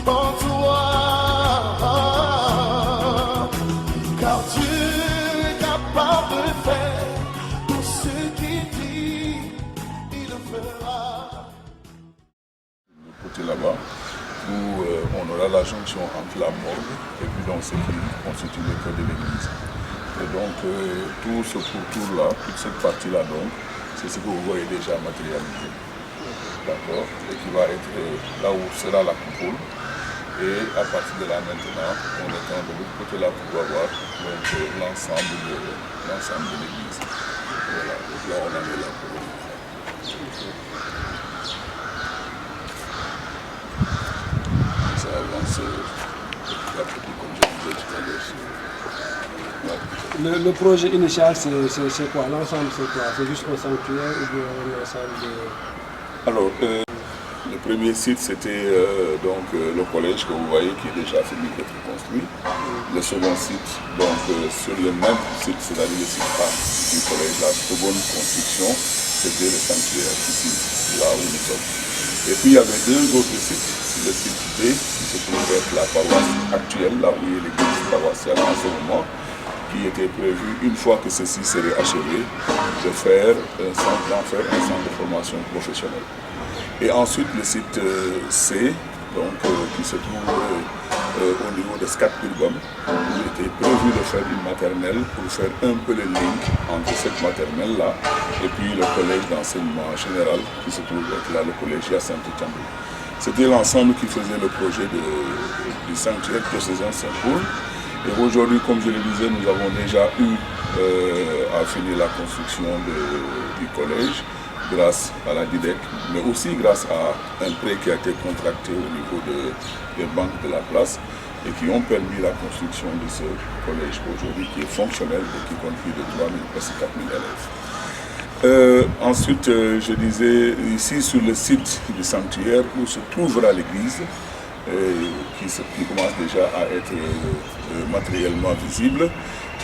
en toi, car Dieu est capable de faire tout ce qu'il dit, il le fera. Côté là-bas, où on aura la jonction entre la morgue et puis donc ce qui constitue le cœur de l'église. Et donc tout ce pourtour-là, toute cette partie-là donc, c'est ce que vous voyez déjà matérialisé. D'accord? Et qui va être là où sera la coupole. Et à partir de là maintenant, on étend de l'autre côté là pour avoir l'ensemble de l'église. Voilà, donc là on en est là pour ça avance comme je disais tout à l'heure. Le projet initial, c'est quoi? L'ensemble, c'est quoi? C'est juste un sanctuaire ou bien l'ensemble de... Alors, le premier site, c'était le collège que vous voyez qui est déjà fini d'être construit. Le second site, donc sur le même site, c'est-à-dire le site A du collège, la seconde construction, c'était le sanctuaire ici, là où nous sommes. Et puis il y avait deux autres sites. Le site B, qui se trouve être la paroisse actuelle, là où il y a l'église paroissiale en ce moment, qui était prévu, une fois que ceci serait achevé, d'en faire un centre de formation professionnelle. Et ensuite le site C, qui se trouve au niveau de Scat-Urbam, où il était prévu de faire une maternelle pour faire un peu le link entre cette maternelle-là et puis le collège d'enseignement général qui se trouve être là, le collège Hyacinthe-Thiambour. C'était l'ensemble qui faisait le projet du sanctuaire diocésain Saint-Paul. Et aujourd'hui, comme je le disais, nous avons déjà eu à finir la construction du collège grâce à la DIDEC, mais aussi grâce à un prêt qui a été contracté au niveau des banques de la place et qui ont permis la construction de ce collège aujourd'hui qui est fonctionnel et qui compte plus de 3 000, presque 4 000 élèves. Ensuite, je disais, ici sur le site du sanctuaire où se trouvera l'église, qui commence déjà à être matériellement visible,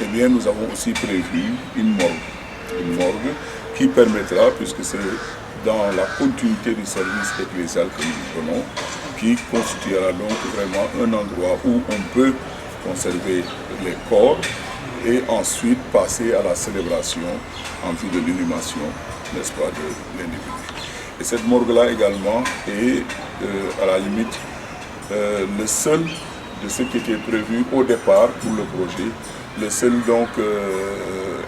eh bien, nous avons aussi prévu une morgue qui permettra, puisque c'est dans la continuité du service ecclésial que nous prenons, qui constituera donc vraiment un endroit où on peut conserver les corps et ensuite passer à la célébration en vue de l'inhumation, n'est-ce pas, de l'individu. Et cette morgue-là également est à la limite le seul de ce qui était prévu au départ pour le projet, le seul donc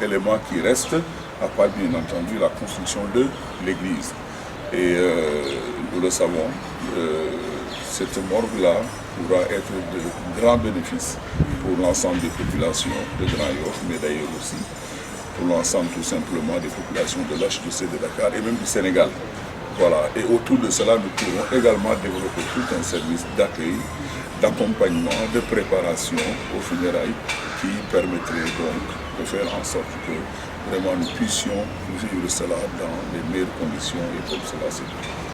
élément qui reste, à part bien entendu la construction de l'église. Et nous le savons, cette morgue-là pourra être de grands bénéfices pour l'ensemble des populations de Grand Yoff, mais d'ailleurs aussi pour l'ensemble tout simplement des populations de l'Archidiocèse de Dakar et même du Sénégal. Voilà. Et autour de cela, nous pourrons également développer tout un service d'accueil, d'accompagnement, de préparation aux funérailles qui permettrait donc de faire en sorte que vraiment nous puissions vivre cela dans les meilleures conditions et comme cela c'est tout.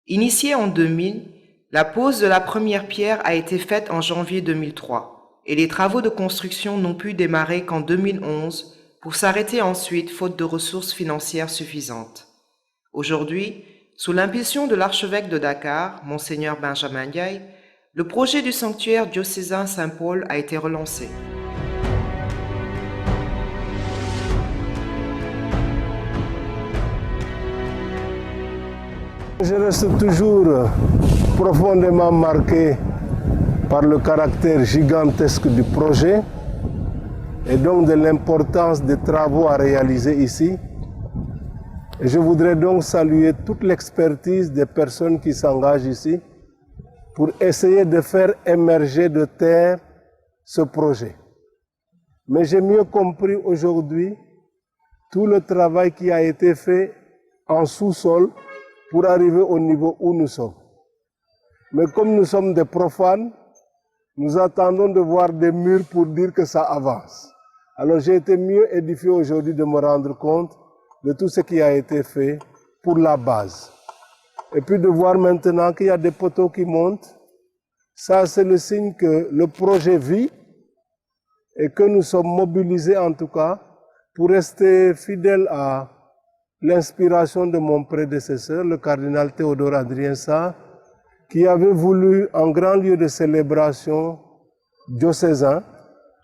Initiée en 2000, la pose de la première pierre a été faite en janvier 2003 et les travaux de construction n'ont pu démarrer qu'en 2011 pour s'arrêter ensuite faute de ressources financières suffisantes. Aujourd'hui, sous l'impulsion de l'archevêque de Dakar, Monseigneur Benjamin Ndiaye, le projet du sanctuaire diocésain Saint-Paul a été relancé. Je reste toujours profondément marqué par le caractère gigantesque du projet et donc de l'importance des travaux à réaliser ici. Et je voudrais donc saluer toute l'expertise des personnes qui s'engagent ici pour essayer de faire émerger de terre ce projet. Mais j'ai mieux compris aujourd'hui tout le travail qui a été fait en sous-sol pour arriver au niveau où nous sommes. Mais comme nous sommes des profanes, nous attendons de voir des murs pour dire que ça avance. Alors j'ai été mieux édifié aujourd'hui de me rendre compte de tout ce qui a été fait pour la base. Et puis de voir maintenant qu'il y a des poteaux qui montent, ça c'est le signe que le projet vit et que nous sommes mobilisés en tout cas pour rester fidèles à l'inspiration de mon prédécesseur, le cardinal Théodore Adrien Sarr, qui avait voulu un grand lieu de célébration diocésain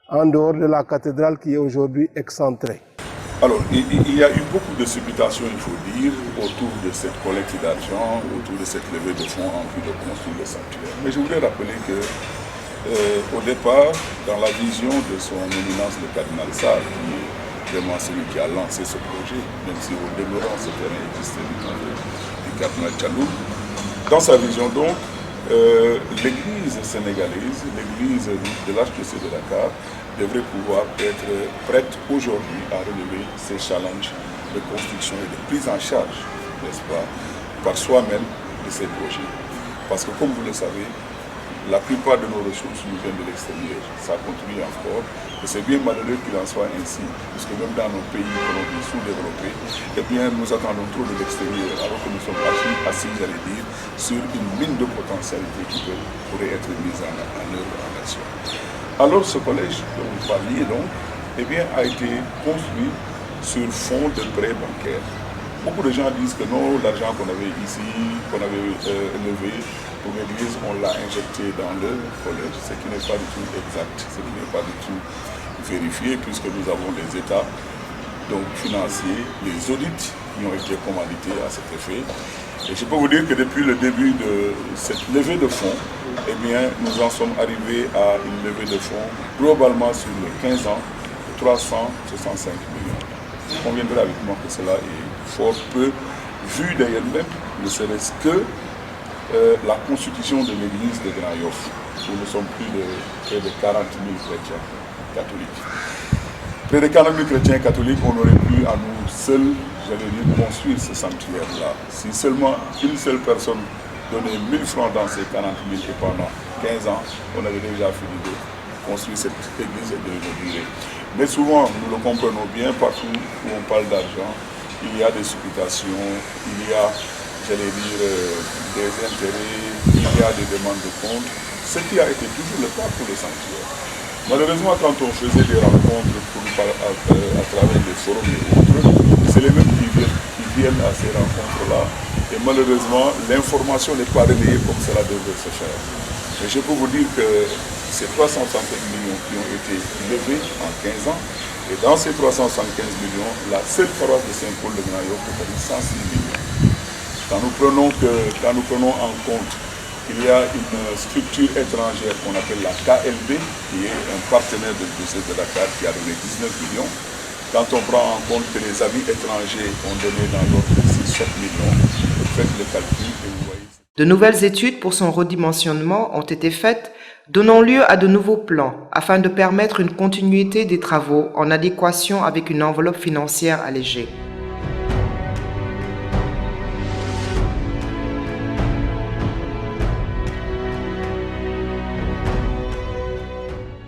en dehors de la cathédrale qui est aujourd'hui excentrée. Alors, il y a eu beaucoup de supputations, il faut dire, autour de cette collecte d'argent, autour de cette levée de fonds en vue de construire le sanctuaire. Mais je voudrais rappeler que, au départ, dans la vision de son éminence, le cardinal Sarr, qui est vraiment celui qui a lancé ce projet, même si au demeurant ce terrain existait du temps du cardinal Tchaloum, dans sa vision donc, l'église sénégalaise, l'église de l'archdiocèse de Dakar, devrait pouvoir être prête aujourd'hui à relever ces challenges de construction et de prise en charge, n'est-ce pas, par soi-même de ces projets. Parce que comme vous le savez, la plupart de nos ressources nous viennent de l'extérieur. Ça continue encore. Et c'est bien malheureux qu'il en soit ainsi, puisque même dans nos pays sous-développés, eh bien, nous attendons trop de l'extérieur, alors que nous sommes assis, j'allais dire, sur une mine de potentialité qui pourrait être mise en œuvre en action. Alors ce collège dont vous parliez donc, eh bien, a été construit sur fond de prêts bancaires. Beaucoup de gens disent que non, l'argent qu'on avait ici, qu'on avait levé pour l'église, on l'a injecté dans le collège, ce qui n'est pas du tout exact, ce qui n'est pas du tout vérifié, puisque nous avons des états donc, financiers, les audits qui ont été commandités à cet effet. Et je peux vous dire que depuis le début de cette levée de fonds, eh bien, nous en sommes arrivés à une levée de fonds globalement sur les 15 ans de 365 millions. Vous conviendrez avec moi que cela est fort peu vu d'ailleurs même, ne serait-ce que la constitution de l'église de Grand Yoff, où nous sommes près de 40 000 chrétiens catholiques. Près de 40 000 chrétiens catholiques, on aurait pu à nous seuls, j'allais dire, construire ce sanctuaire-là. Si seulement une seule personne donnait 1000 francs dans ces 40 000 et pendant 15 ans, on avait déjà fini de construire cette église et de l'inaugurer. Mais souvent, nous le comprenons bien, partout où on parle d'argent, il y a des supputations, il y a, j'allais dire, des intérêts, il y a des demandes de compte, ce qui a été toujours le cas pour le sanctuaire. Malheureusement, quand on faisait des rencontres à travers des forums et autres, c'est les mêmes qui viennent à ces rencontres-là. Et malheureusement, l'information n'est pas relayée comme cela devrait se faire. Mais je peux vous dire que ces 365 millions qui ont été levés en 15 ans, et dans ces 375 millions, la seule paroisse de Saint-Paul de Grand Yoff totalise 106 millions. Quand nous prenons en compte qu'il y a une structure étrangère qu'on appelle la KLB, qui est un partenaire de diocèse de Dakar qui a donné 19 millions. Quand on prend en compte que les amis étrangers ont donné dans l'autre 6-7 millions, faites le calcul et vous voyez. De nouvelles études pour son redimensionnement ont été faites, donnant lieu à de nouveaux plans afin de permettre une continuité des travaux en adéquation avec une enveloppe financière allégée.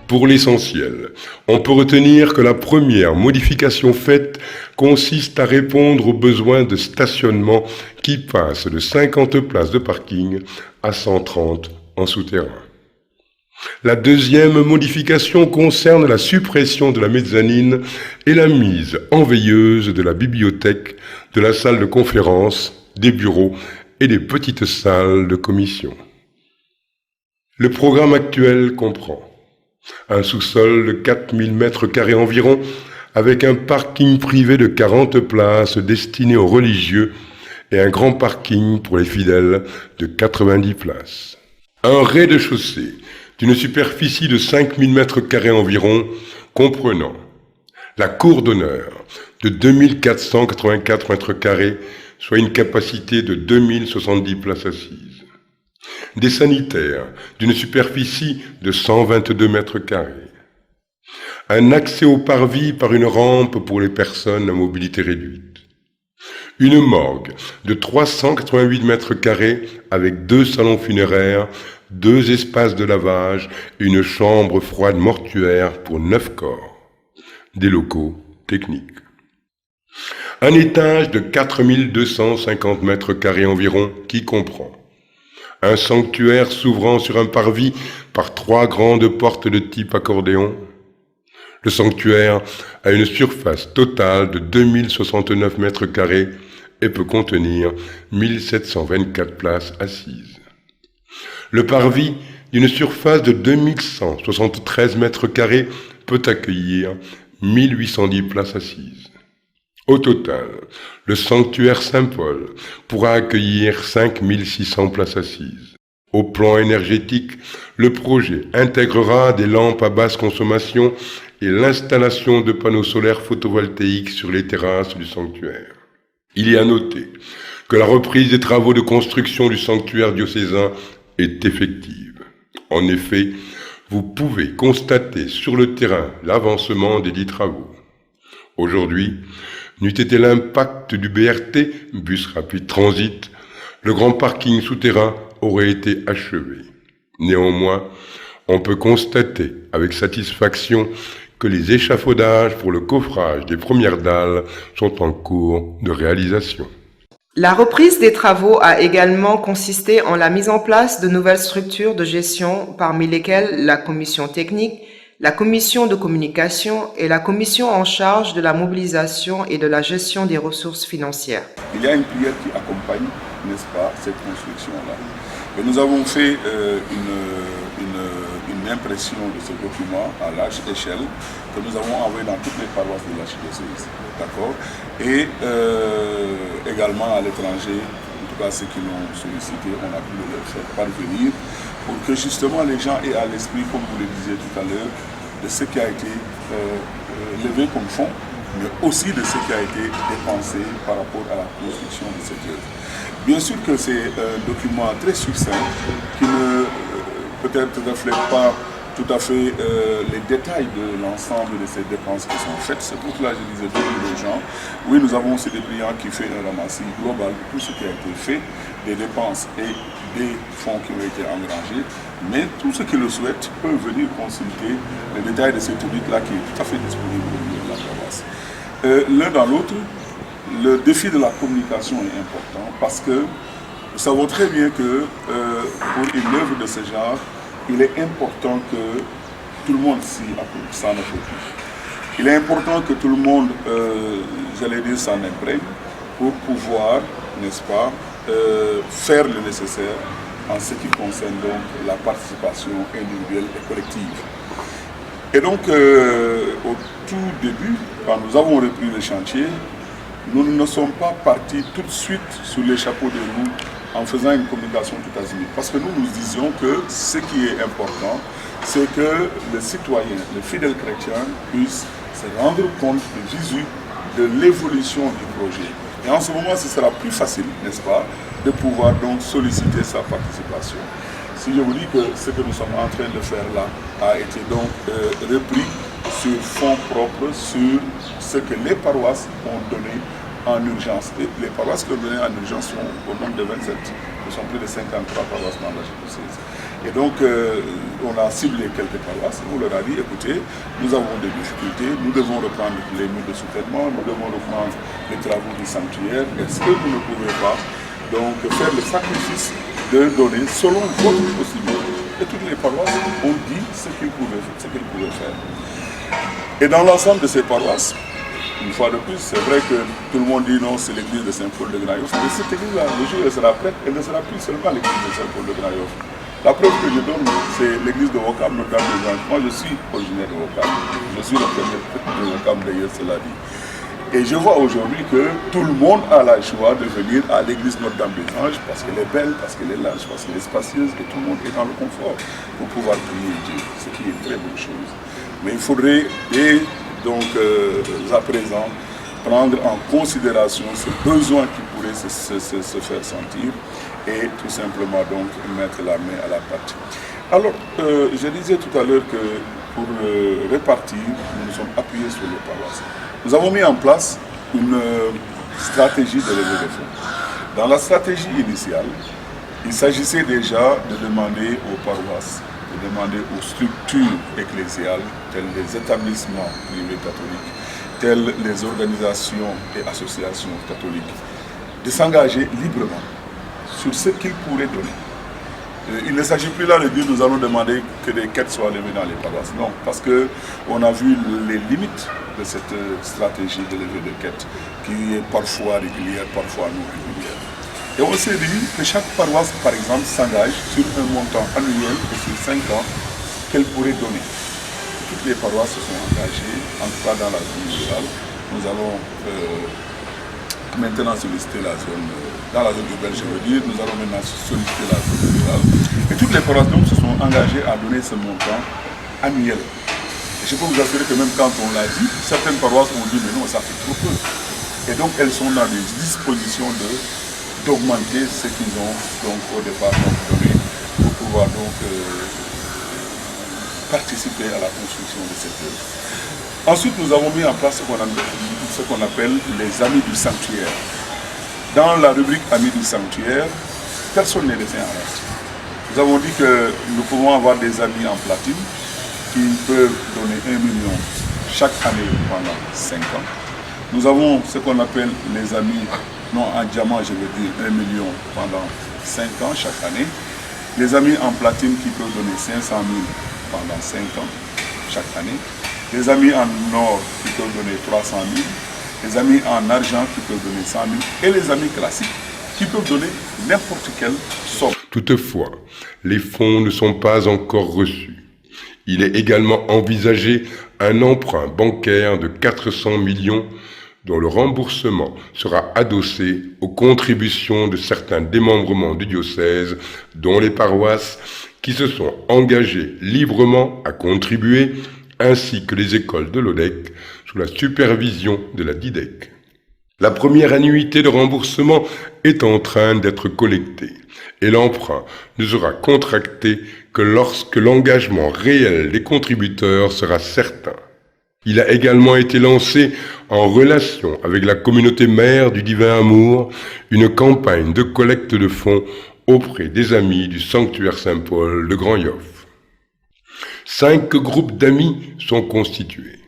Pour l'essentiel, on peut retenir que la première modification faite consiste à répondre aux besoins de stationnement qui passent de 50 places de parking à 130 en souterrain. La deuxième modification concerne la suppression de la mezzanine et la mise en veilleuse de la bibliothèque, de la salle de conférence, des bureaux et des petites salles de commission. Le programme actuel comprend un sous-sol de 4000 m² environ, avec un parking privé de 40 places destiné aux religieux et un grand parking pour les fidèles de 90 places. Un rez-de-chaussée d'une superficie de 5000 m² environ, comprenant la cour d'honneur de 2484 m², soit une capacité de 2070 places assises. Des sanitaires d'une superficie de 122 m². Un accès au parvis par une rampe pour les personnes à mobilité réduite. Une morgue de 388 m² avec 2 salons funéraires, 2 espaces de lavage et une chambre froide mortuaire pour 9 corps. Des locaux techniques. Un étage de 4250 m² environ qui comprend un sanctuaire s'ouvrant sur un parvis par 3 grandes portes de type accordéon, Le sanctuaire a une surface totale de 2069 mètres carrés et peut contenir 1724 places assises. Le parvis, d'une surface de 2173 mètres carrés, peut accueillir 1810 places assises. Au total, le sanctuaire Saint-Paul pourra accueillir 5600 places assises. Au plan énergétique, le projet intégrera des lampes à basse consommation et l'installation de panneaux solaires photovoltaïques sur les terrasses du sanctuaire. Il est à noter que la reprise des travaux de construction du sanctuaire diocésain est effective. En effet, vous pouvez constater sur le terrain l'avancement des dits travaux. Aujourd'hui, n'eût été l'impact du BRT, bus rapide transit, le grand parking souterrain aurait été achevé. Néanmoins, on peut constater avec satisfaction que les échafaudages pour le coffrage des premières dalles sont en cours de réalisation. La reprise des travaux a également consisté en la mise en place de nouvelles structures de gestion, parmi lesquelles la commission technique, la commission de communication et la commission en charge de la mobilisation et de la gestion des ressources financières. Il y a une prière qui accompagne, n'est-ce pas, cette construction-là. Et nous avons fait une impression de ce document à large échelle que nous avons envoyé dans toutes les paroisses de l'archidiocèse. D'accord? Et également à l'étranger, en tout cas ceux qui l'ont sollicité, on a pu le faire parvenir pour que justement les gens aient à l'esprit, comme vous le disiez tout à l'heure, de ce qui a été levé comme fonds, mais aussi de ce qui a été dépensé par rapport à la construction de cette œuvre. Bien sûr que c'est un document très succinct qui ne peut-être reflète pas tout à fait les détails de l'ensemble de ces dépenses qui sont faites. C'est pour cela que je disais aux gens, oui, nous avons aussi des clients qui fait un ramassis global de tout ce qui a été fait, des dépenses et des fonds qui ont été engrangés, mais tous ceux qui le souhaitent peuvent venir consulter les détails de cette audit-là qui est tout à fait disponible au niveau de la paroisse. L'un dans l'autre, le défi de la communication est important parce que nous savons très bien que pour une œuvre de ce genre, il est important que tout le monde s'en approprie. Il est important que tout le monde, j'allais dire, s'en imprègne pour pouvoir, n'est-ce pas, faire le nécessaire en ce qui concerne donc la participation individuelle et collective. Et donc, au tout début, quand nous avons repris le chantier, nous ne sommes pas partis tout de suite sous les chapeaux de roue en faisant une communication tout azimut. Parce que nous disions que ce qui est important, c'est que le citoyen, le fidèle chrétien, puisse se rendre compte du visu de l'évolution du projet. Et en ce moment, ce sera plus facile, n'est-ce pas, de pouvoir donc solliciter sa participation. Si je vous dis que ce que nous sommes en train de faire là a été donc repris sur fonds propres, sur ce que les paroisses ont donné en urgence. Et les paroisses qui ont donné en urgence sont au nombre de 27. Nous sommes plus de 53 paroisses dans l'archidiocèse. Et donc, on a ciblé quelques paroisses. On leur a dit, écoutez, nous avons des difficultés, nous devons reprendre les murs de soutènement, nous devons reprendre les travaux du sanctuaire. Est-ce que vous ne pouvez pas donc faire le sacrifice de donner selon votre possibilité? Et toutes les paroisses ont dit ce qu'ils pouvaient faire. Et dans l'ensemble de ces paroisses, une fois de plus, c'est vrai que tout le monde dit non, c'est l'église de Saint-Paul de Grayoff. Mais cette église-là, le jour où elle sera prête, elle ne sera plus seulement l'église de Saint-Paul de Grayoff. La preuve que je donne, c'est l'église de Ouakam, Notre-Dame-des-Anges. Moi, je suis originaire de Ouakam. Je suis le premier de Ouakam, d'ailleurs, cela dit. Et je vois aujourd'hui que tout le monde a la joie de venir à l'église Notre-Dame-des-Anges parce qu'elle est belle, parce qu'elle est large, parce qu'elle est spacieuse et tout le monde est dans le confort pour pouvoir prier Dieu, ce qui est une très bonne chose. Mais il faudrait, donc à présent, prendre en considération ce besoin qui pourrait se faire sentir et tout simplement donc mettre la main à la pâte. Alors, je disais tout à l'heure que pour répartir, nous nous sommes appuyés sur les paroisses. Nous avons mis en place une stratégie de levée de fonds. Dans la stratégie initiale, il s'agissait déjà de demander aux paroisses, de demander aux structures ecclésiales, telles les établissements privés catholiques, telles les organisations et associations catholiques, de s'engager librement sur ce qu'ils pourraient donner. Il ne s'agit plus là de dire nous allons demander que des quêtes soient levées dans les paroisses. Non, parce qu'on a vu les limites de cette stratégie de levée de quêtes, qui est parfois régulière, parfois non régulière. Et on s'est dit que chaque paroisse, par exemple, s'engage sur un montant annuel et sur 5 ans qu'elle pourrait donner. Toutes les paroisses se sont engagées, en tout cas dans la zone rurale. Nous allons maintenant solliciter la zone, dans la zone urbaine, je veux dire, nous allons maintenant solliciter la zone rurale. Et toutes les paroisses donc se sont engagées à donner ce montant annuel. Et je peux vous assurer que même quand on l'a dit, certaines paroisses ont dit mais non, ça fait trop peu. Et donc elles sont dans des dispositions d'augmenter ce qu'ils ont donc au départ donné pour pouvoir donc participer à la construction de cette œuvre. Ensuite, nous avons mis en place ce qu'on appelle les Amis du Sanctuaire. Dans la rubrique Amis du Sanctuaire, personne n'est resté en reste. Nous avons dit que nous pouvons avoir des amis en platine qui peuvent donner 1 million chaque année pendant 5 ans. Nous avons ce qu'on appelle les amis, non en diamant, je veux dire 1 million pendant 5 ans chaque année. Les amis en platine qui peuvent donner 500 000 pendant 5 ans chaque année. Les amis en or qui peuvent donner 300 000, les amis en argent qui peuvent donner 100 000 et les amis classiques qui peuvent donner n'importe quelle somme. Toutefois, les fonds ne sont pas encore reçus. Il est également envisagé un emprunt bancaire de 400 millions dont le remboursement sera adossé aux contributions de certains démembrements du diocèse, dont les paroisses qui se sont engagées librement à contribuer, ainsi que les écoles de l'ODEC, sous la supervision de la DIDEC. La première annuité de remboursement est en train d'être collectée, et l'emprunt ne sera contracté que lorsque l'engagement réel des contributeurs sera certain. Il a également été lancé, en relation avec la communauté mère du Divin Amour, une campagne de collecte de fonds auprès des amis du sanctuaire Saint-Paul de Grand-Yoff. 5 groupes d'amis sont constitués.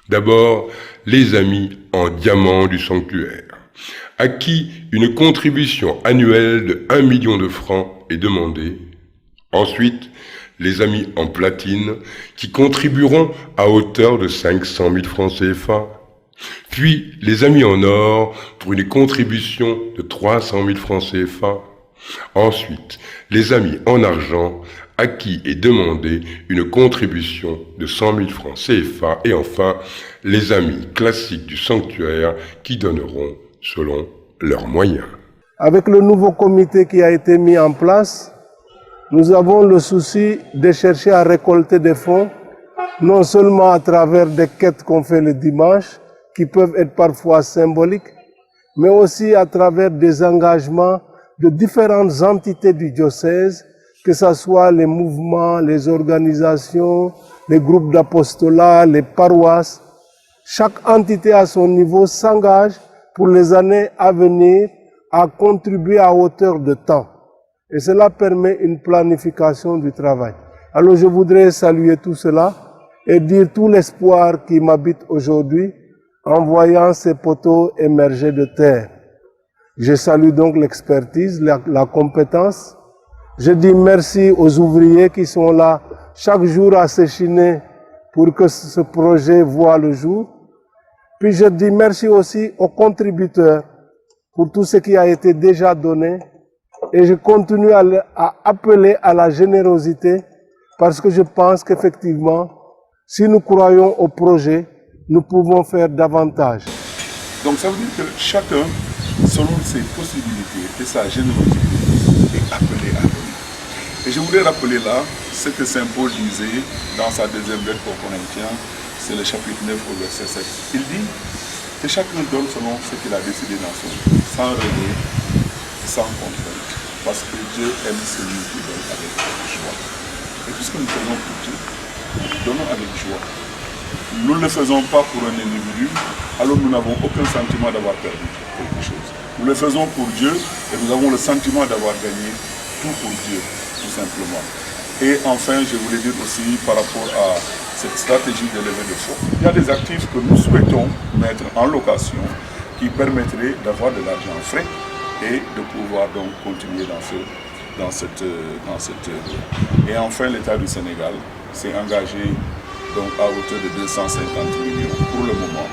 D'abord, les amis en diamant du sanctuaire, à qui une contribution annuelle de 1 million de francs est demandée. Ensuite, les amis en platine, qui contribueront à hauteur de 500 000 francs CFA. Puis, les amis en or, pour une contribution de 300 000 francs CFA. Ensuite, les amis en argent, à qui est demandé une contribution de 100 000 francs CFA, et enfin, les amis classiques du sanctuaire qui donneront selon leurs moyens. Avec le nouveau comité qui a été mis en place, nous avons le souci de chercher à récolter des fonds, non seulement à travers des quêtes qu'on fait le dimanche, qui peuvent être parfois symboliques, mais aussi à travers des engagements de différentes entités du diocèse, que ce soit les mouvements, les organisations, les groupes d'apostolat, les paroisses. Chaque entité à son niveau s'engage pour les années à venir à contribuer à hauteur de temps. Et cela permet une planification du travail. Alors je voudrais saluer tout cela et dire tout l'espoir qui m'habite aujourd'hui en voyant ces poteaux émerger de terre. Je salue donc l'expertise, la compétence. Je dis merci aux ouvriers qui sont là chaque jour à s'échiner pour que ce projet voie le jour. Puis je dis merci aussi aux contributeurs pour tout ce qui a été déjà donné. Et je continue à appeler à la générosité parce que je pense qu'effectivement, si nous croyons au projet, nous pouvons faire davantage. Donc ça veut dire que chacun, selon ses possibilités et sa générosité, est appelé à donner. Et je voudrais rappeler là ce que Saint Paul disait dans sa deuxième lettre aux Corinthiens, c'est le chapitre 9 au verset 7. Il dit que chacun donne selon ce qu'il a décidé dans son cœur, sans regret, sans contrainte. Parce que Dieu aime celui qui donne avec joie. Et puisque nous faisons pour Dieu, donnons avec joie. Nous ne le faisons pas pour un individu, alors nous n'avons aucun sentiment d'avoir perdu quelque chose. Nous le faisons pour Dieu et nous avons le sentiment d'avoir gagné tout pour Dieu, tout simplement. Et enfin, je voulais dire aussi par rapport à cette stratégie de levée de fonds, il y a des actifs que nous souhaitons mettre en location qui permettraient d'avoir de l'argent frais et de pouvoir donc continuer dans ce dans cette œuvre. Et enfin, l'État du Sénégal s'est engagé donc, à hauteur de 250 millions pour le moment,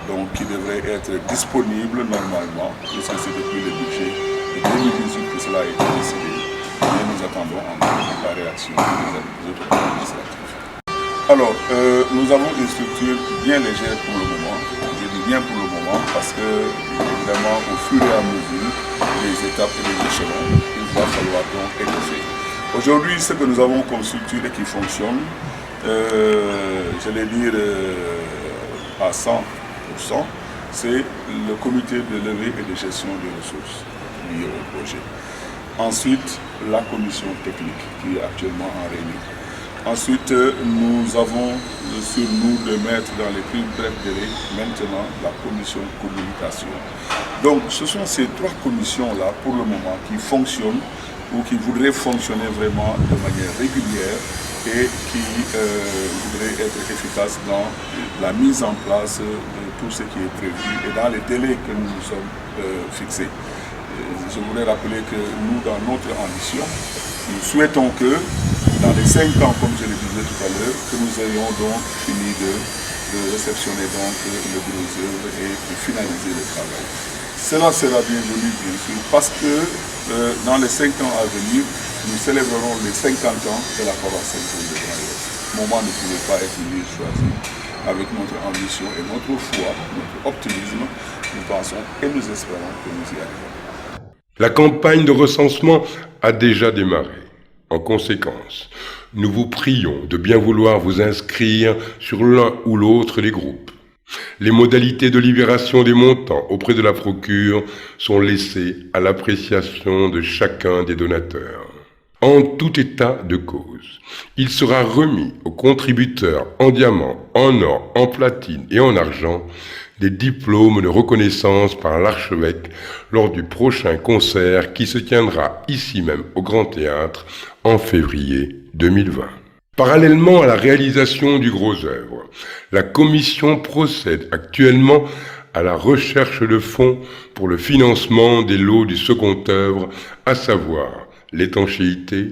donc qui devrait être disponible normalement, puisque c'est depuis le budget de 2018 que cela a été décidé. Et nous attendons encore la réaction des autres administratifs. Alors, nous avons une structure bien légère pour le moment. Je dis bien pour le moment parce que, évidemment, au fur et à mesure des étapes et des échelons, il va falloir donc étoffer. Aujourd'hui, ce que nous avons comme structure et qui fonctionne, j'allais dire à 100%, c'est le comité de levée et de gestion des ressources liées au projet. Ensuite, la commission technique qui est actuellement en réunion. Ensuite, nous avons sur nous de mettre dans les plus brefs délais maintenant la commission communication. Donc ce sont ces trois commissions-là pour le moment qui fonctionnent ou qui voudraient fonctionner vraiment de manière régulière et qui voudraient être efficaces dans la mise en place de tout ce qui est prévu et dans les délais que nous nous sommes fixés. Je voulais rappeler que nous, dans notre ambition, nous souhaitons que dans les 5 ans, comme je le disais tout à l'heure, que nous ayons donc fini de réceptionner donc le gros œuvre et de finaliser le travail. Cela sera bienvenu, bien sûr, parce que dans les 5 ans à venir, nous célébrerons les 50 ans de la paroisse Saint-Paul de Grand-Yoff. Ce moment ne pouvait pas être mieux choisi. Avec notre ambition et notre foi, notre optimisme, nous pensons et nous espérons que nous y arriverons. La campagne de recensement a déjà démarré. En conséquence, nous vous prions de bien vouloir vous inscrire sur l'un ou l'autre des groupes. Les modalités de libération des montants auprès de la procure sont laissées à l'appréciation de chacun des donateurs. En tout état de cause, il sera remis aux contributeurs en diamant, en or, en platine et en argent des diplômes de reconnaissance par l'archevêque lors du prochain concert qui se tiendra ici même au Grand Théâtre en février 2020. Parallèlement à la réalisation du gros œuvre, la commission procède actuellement à la recherche de fonds pour le financement des lots du second œuvre, à savoir l'étanchéité,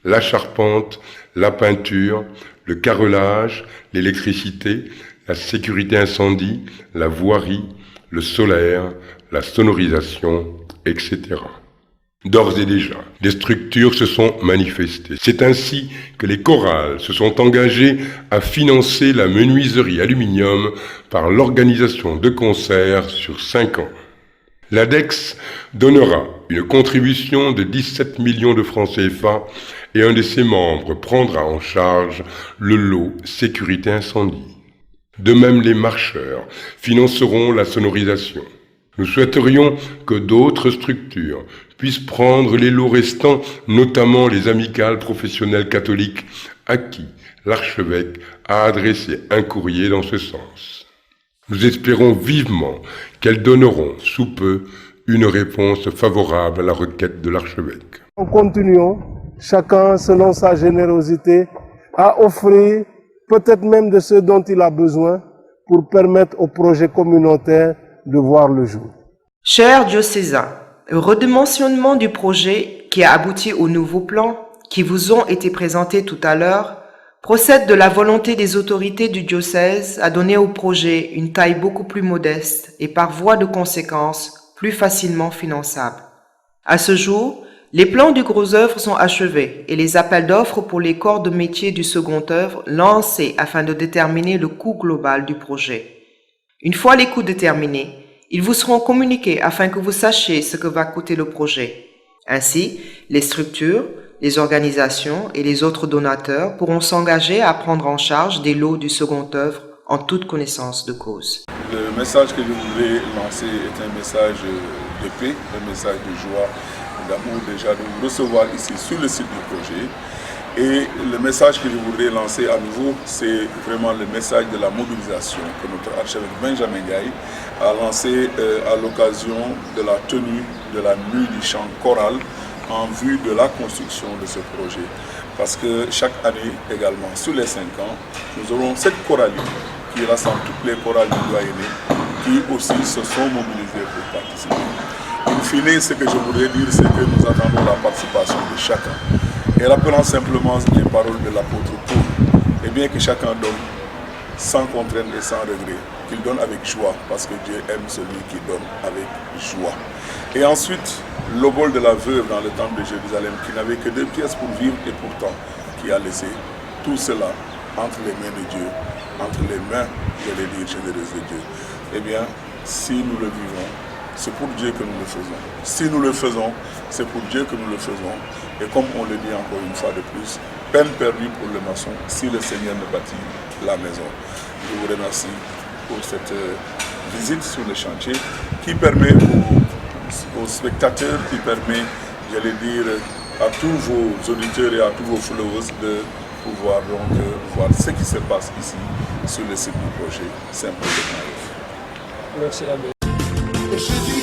la charpente, la peinture, le carrelage, l'électricité, la sécurité incendie, la voirie, le solaire, la sonorisation, etc. D'ores et déjà, des structures se sont manifestées. C'est ainsi que les chorales se sont engagées à financer la menuiserie aluminium par l'organisation de concerts sur 5 ans. L'ADEX donnera une contribution de 17 millions de francs CFA et un de ses membres prendra en charge le lot sécurité incendie. De même, les marcheurs financeront la sonorisation. Nous souhaiterions que d'autres structures puissent prendre les lots restants, notamment les amicales professionnelles catholiques, à qui l'archevêque a adressé un courrier dans ce sens. Nous espérons vivement qu'elles donneront sous peu une réponse favorable à la requête de l'archevêque. Nous continuons, chacun selon sa générosité, à offrir peut-être même de ce dont il a besoin pour permettre au projet communautaire de voir le jour. Chers diocésains, le redimensionnement du projet qui a abouti aux nouveaux plans qui vous ont été présentés tout à l'heure procède de la volonté des autorités du diocèse à donner au projet une taille beaucoup plus modeste et par voie de conséquence plus facilement finançable. À ce jour, les plans du gros œuvre sont achevés et les appels d'offres pour les corps de métier du second œuvre lancés afin de déterminer le coût global du projet. Une fois les coûts déterminés, ils vous seront communiqués afin que vous sachiez ce que va coûter le projet. Ainsi, les structures, les organisations et les autres donateurs pourront s'engager à prendre en charge des lots du second œuvre en toute connaissance de cause. Le message que je voulais lancer est un message de paix, un message de joie, d'amour déjà de vous recevoir ici sur le site du projet. Et le message que je voudrais lancer à nouveau, c'est vraiment le message de la mobilisation que notre archevêque Benjamin Gaye a lancé à l'occasion de la tenue de la nuit du chant choral en vue de la construction de ce projet. Parce que chaque année également, sur les 5 ans, nous aurons cette chorale qui rassemble toutes les chorales du doyenné qui aussi se sont mobilisées pour participer. Une fine, ce que je voudrais dire, c'est que nous attendons la participation de chacun. Et rappelant simplement les paroles de l'apôtre Paul, et bien que chacun donne sans contrainte et sans regret, qu'il donne avec joie, parce que Dieu aime celui qui donne avec joie. Et ensuite, l'obol de la veuve dans le temple de Jérusalem, qui n'avait que 2 pièces pour vivre, et pourtant qui a laissé tout cela entre les mains de Dieu, entre les mains, je vais dire, généreuses de Dieu. Eh bien, si nous le vivons, c'est pour Dieu que nous le faisons. Si nous le faisons, c'est pour Dieu que nous le faisons. Et comme on le dit encore une fois de plus, peine perdue pour le maçon si le Seigneur ne bâtit la maison. Je vous remercie pour cette visite sur le chantier qui permet aux spectateurs, qui permet, j'allais dire, à tous vos auditeurs et à tous vos followers de pouvoir donc voir ce qui se passe ici sur le site du projet Simple de Maïf. Merci Abbé. Et je dis